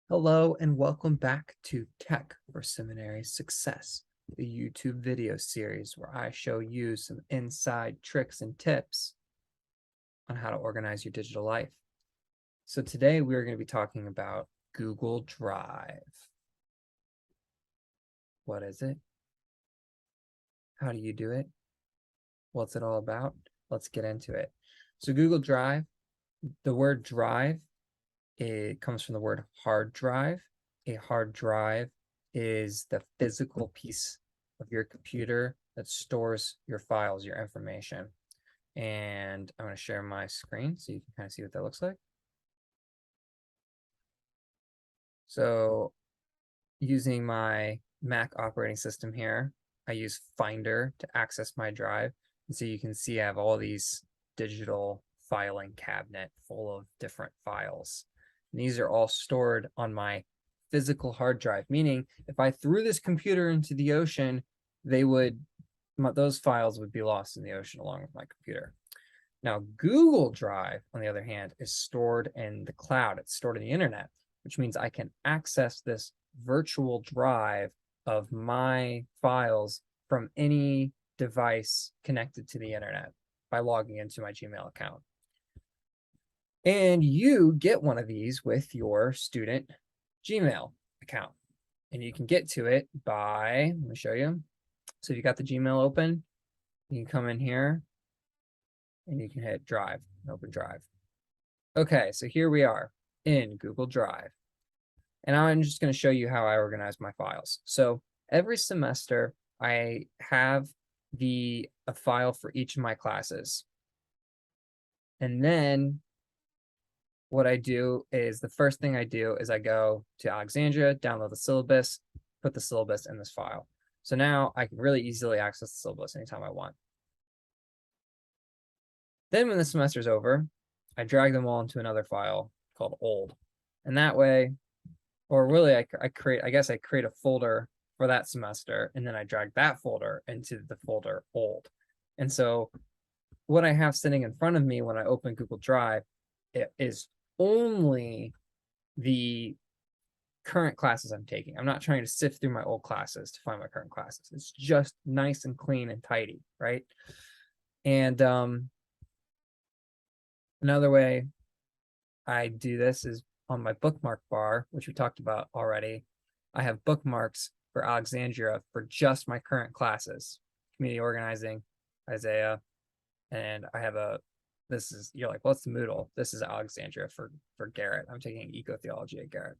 Hello and welcome back to Tech for Seminary Success, the YouTube video series where I show you some inside tricks and tips on how to organize your digital life. So today we're going to be talking about Google Drive. What is it? How do you do it? What's it all about? Let's get into it. So Google Drive, the word drive, it comes from the word hard drive. A hard drive is the physical piece of your computer that stores your files, your information. And I'm going to share my screen so you can kind of see what that looks like. So using my Mac operating system here, I use Finder to access my drive. And so you can see I have all these digital filing cabinet full of different files. And these are all stored on my physical hard drive, meaning if I threw this computer into the ocean, those files would be lost in the ocean along with my computer. Now, Google Drive, on the other hand, is stored in the cloud. It's stored in the internet, which means I can access this virtual drive of my files from any device connected to the internet by logging into my Gmail account. And you get one of these with your student Gmail account. And you can get to it by, let me show you. So if you got the Gmail open, you can come in here and you can hit Drive, open Drive. Okay, so here we are in Google Drive. And I'm just going to show you how I organize my files. So every semester, I have a file for each of my classes. And then what I do is the first thing I do is I go to Alexandria, download the syllabus, put the syllabus in this file. So now I can really easily access the syllabus anytime I want. Then when the semester's over, I drag them all into another file called old. And that way, or really I create a folder for that semester, and then I drag that folder into the folder old. And so what I have sitting in front of me when I open Google Drive is only the current classes I'm taking. I'm not trying to sift through my old classes to find my current classes. It's just nice and clean and tidy, right? And another way I do this is on my bookmark bar, which we talked about already. I have bookmarks for Alexandria for just my current classes, community organizing, Isaiah, and I have you're like, what's the Moodle? This is Alexandria for Garrett. I'm taking eco theology at Garrett.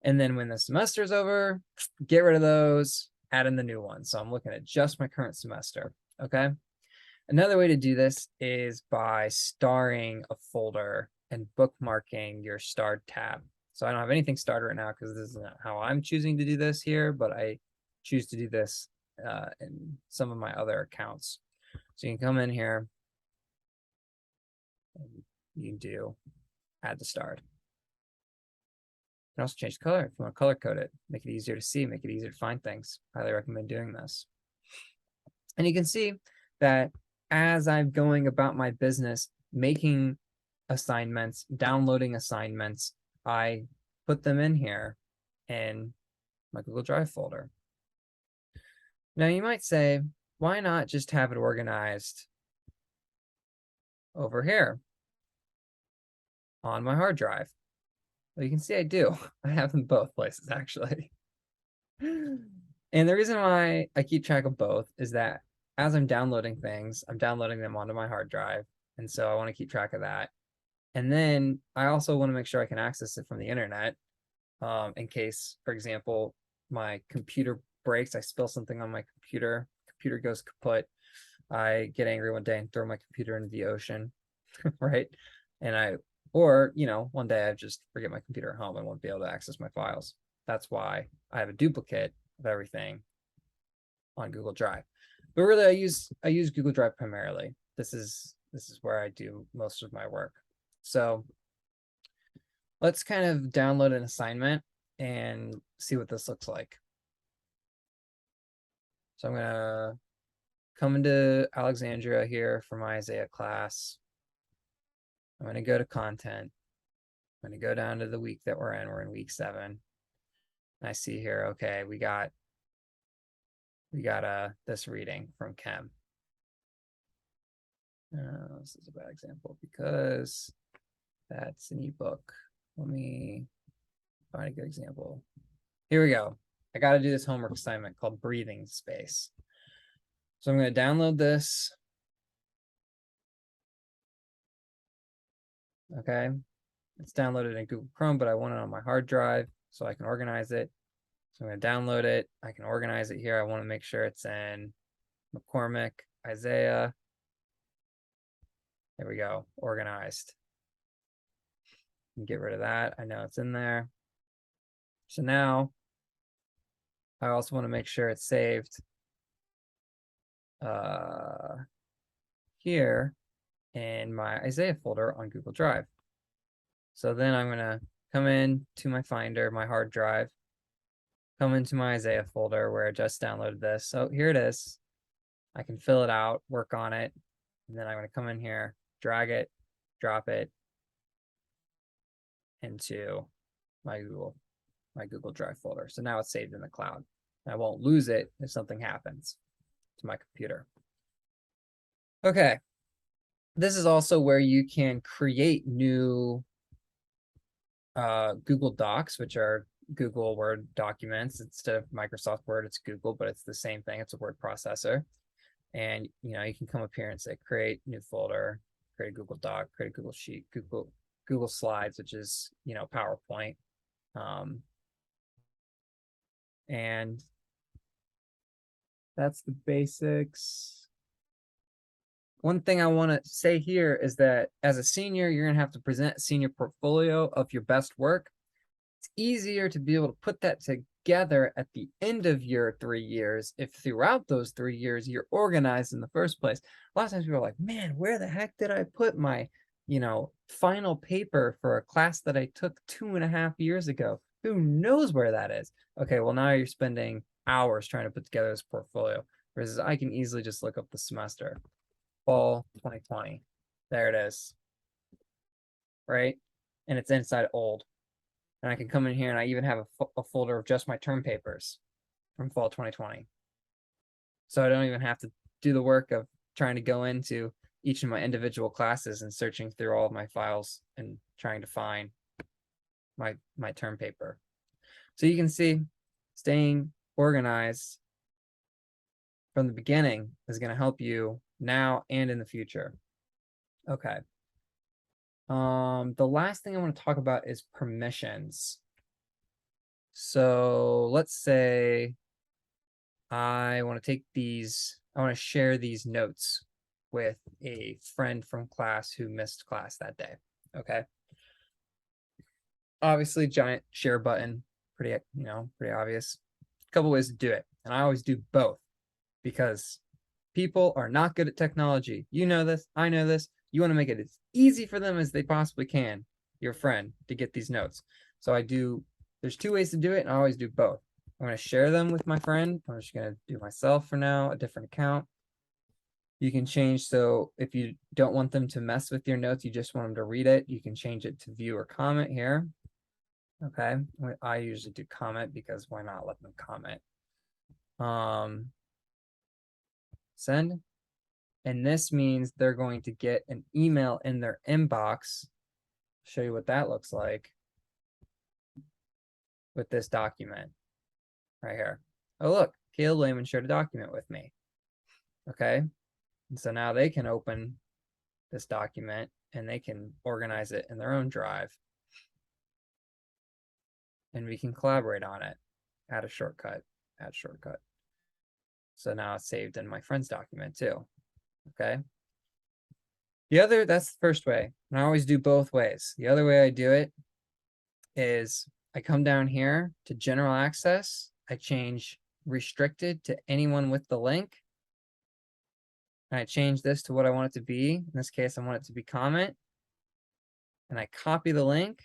And then when the semester's over, get rid of those, add in the new ones. So I'm looking at just my current semester. Okay. Another way to do this is by starring a folder and bookmarking your starred tab. So I don't have anything started right now because this is not how I'm choosing to do this here, but I choose to do this in some of my other accounts. So you can come in here and you can add the starred. You can also change the color if you want to color code it, make it easier to see, make it easier to find things. Highly recommend doing this. And you can see that as I'm going about my business, making assignments, downloading assignments, I put them in here in my Google Drive folder. Now you might say, why not just have it organized over here on my hard drive? Well, you can see I do. I have them both places actually. And the reason why I keep track of both is that as I'm downloading things, I'm downloading them onto my hard drive. And so I want to keep track of that. And then I also want to make sure I can access it from the internet in case, for example, my computer breaks, I spill something on my computer goes kaput. I get angry one day and throw my computer into the ocean, right? Or, one day I just forget my computer at home and won't be able to access my files. That's why I have a duplicate of everything on Google Drive. But really, I use Google Drive primarily. This is where I do most of my work. So let's kind of download an assignment and see what this looks like. So I'm gonna come into Alexandria here for my Isaiah class. I'm gonna go to content. I'm going to go down to the week that we're in. We're in week 7. And I see here, okay, we got this reading from Chem. This is a bad example because that's an ebook. Let me find a good example. Here we go. I got to do this homework assignment called Breathing Space. So I'm going to download this. Okay. It's downloaded in Google Chrome, but I want it on my hard drive so I can organize it. So I'm going to download it. I can organize it here. I want to make sure it's in McCormick, Isaiah. There we go. Organized. Get rid of that. I know it's in there. So now I also want to make sure it's saved here in my Isaiah folder on Google Drive. So then I'm going to come in to my Finder, my hard drive, come into my Isaiah folder where I just downloaded this. So here it is. I can fill it out, work on it, and then I'm going to come in here, drag it, drop it into my Google Drive folder. So now it's saved in the cloud. I won't lose it if something happens to my computer. Okay. This is also where you can create new Google Docs, which are Google Word documents. Instead of Microsoft Word, it's Google, but it's the same thing. It's a word processor. And you can come up here and say create new folder, create a Google Doc, create a Google Sheet, Google Slides, which is PowerPoint. And that's the basics. One thing I want to say here is that as a senior, you're going to have to present a senior portfolio of your best work. It's easier to be able to put that together at the end of your 3 years if throughout those 3 years you're organized in the first place. A lot of times people are like, man, where the heck did I put my final paper for a class that I took 2.5 years ago? Who knows where that is? Okay, well, now you're spending hours trying to put together this portfolio, versus I can easily just look up the semester. Fall 2020. There it is. Right? And it's inside old. And I can come in here and I even have a folder of just my term papers from fall 2020. So I don't even have to do the work of trying to go into each of my individual classes and searching through all of my files and trying to find my term paper. So you can see staying organized from the beginning is going to help you now and in the future. Okay. The last thing I want to talk about is permissions. So let's say I want to share these notes with a friend from class who missed class that day. Okay. Obviously, giant share button, pretty obvious. A couple ways to do it. And I always do both because people are not good at technology. You know this, I know this. You want to make it as easy for them as they possibly can, your friend, to get these notes. So there's 2 ways to do it, and I always do both. I'm going to share them with my friend. I'm just going to do myself for now, a different account. You can change, so if you don't want them to mess with your notes, you just want them to read it, you can change it to view or comment here. Okay, I usually do comment because why not let them comment? Send. And this means they're going to get an email in their inbox. Show you what that looks like with this document right here. Oh, look, Caleb Lehman shared a document with me. Okay. And so now they can open this document and they can organize it in their own drive. And we can collaborate on it. Add shortcut. So now it's saved in my friend's document too. Okay. That's the first way. And I always do both ways. The other way I do it is I come down here to general access. I change restricted to anyone with the link. And I change this to what I want it to be. In this case, I want it to be comment. And I copy the link.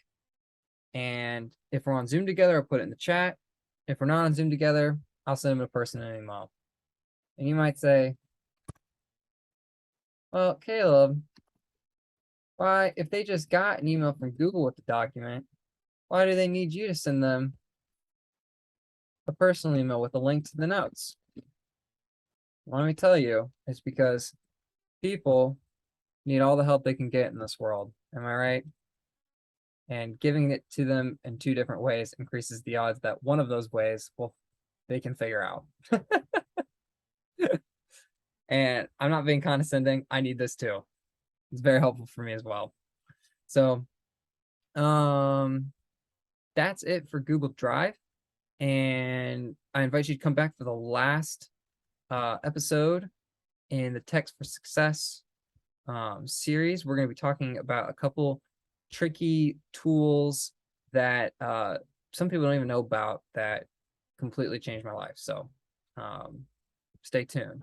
And if we're on Zoom together, I'll put it in the chat. If we're not on Zoom together, I'll send them a personal email. And you might say, well, Caleb, Why, if they just got an email from Google with the document, why do they need you to send them a personal email with a link to the notes? Well, let me tell you, it's because people need all the help they can get in this world. Am I right? And giving it to them in two different ways increases the odds that one of those ways they can figure out. And I'm not being condescending. I need this too. It's very helpful for me as well. So, that's it for Google Drive. And I invite you to come back for the last episode in the Text for Success series. We're going to be talking about a couple tricky tools that some people don't even know about that completely changed my life. So stay tuned.